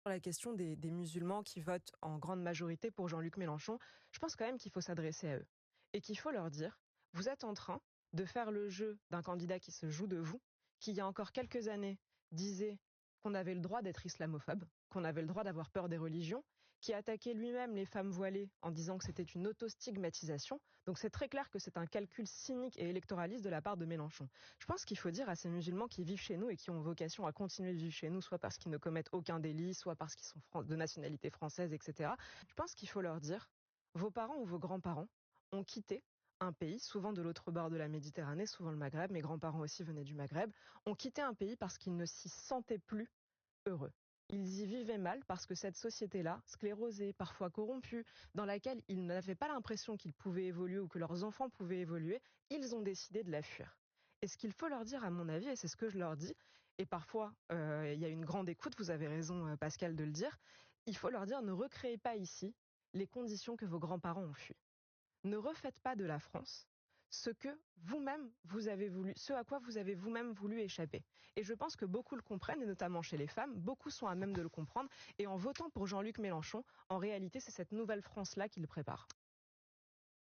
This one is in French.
Sur la question des musulmans qui votent en grande majorité pour Jean-Luc Mélenchon, je pense quand même qu'il faut s'adresser à eux et qu'il faut leur dire: vous êtes en train de faire le jeu d'un candidat qui se joue de vous, qui il y a encore quelques années disait qu'on avait le droit d'être islamophobe, qu'on avait le droit d'avoir peur des religions, qui attaquait lui-même les femmes voilées en disant que c'était une autostigmatisation. Donc c'est très clair que c'est un calcul cynique et électoraliste de la part de Mélenchon. Je pense qu'il faut dire à ces musulmans qui vivent chez nous et qui ont vocation à continuer de vivre chez nous, soit parce qu'ils ne commettent aucun délit, soit parce qu'ils sont de nationalité française, etc. Je pense qu'il faut leur dire: vos parents ou vos grands-parents ont quitté un pays, souvent de l'autre bord de la Méditerranée, souvent le Maghreb, mes grands-parents aussi venaient du Maghreb, ont quitté un pays parce qu'ils ne s'y sentaient plus heureux. Ils y vivaient mal parce que cette société-là, sclérosée, parfois corrompue, dans laquelle ils n'avaient pas l'impression qu'ils pouvaient évoluer ou que leurs enfants pouvaient évoluer, ils ont décidé de la fuir. Et ce qu'il faut leur dire, à mon avis, et c'est ce que je leur dis, et parfois il y a une grande écoute, vous avez raison Pascal de le dire, il faut leur dire: ne recréez pas ici les conditions que vos grands-parents ont fui. Ne refaites pas de la France ce que vous-même vous avez voulu, ce à quoi vous avez vous-même voulu échapper. Et je pense que beaucoup le comprennent, et notamment chez les femmes, beaucoup sont à même de le comprendre. Et en votant pour Jean-Luc Mélenchon, en réalité, c'est cette nouvelle France-là qu'ils préparent.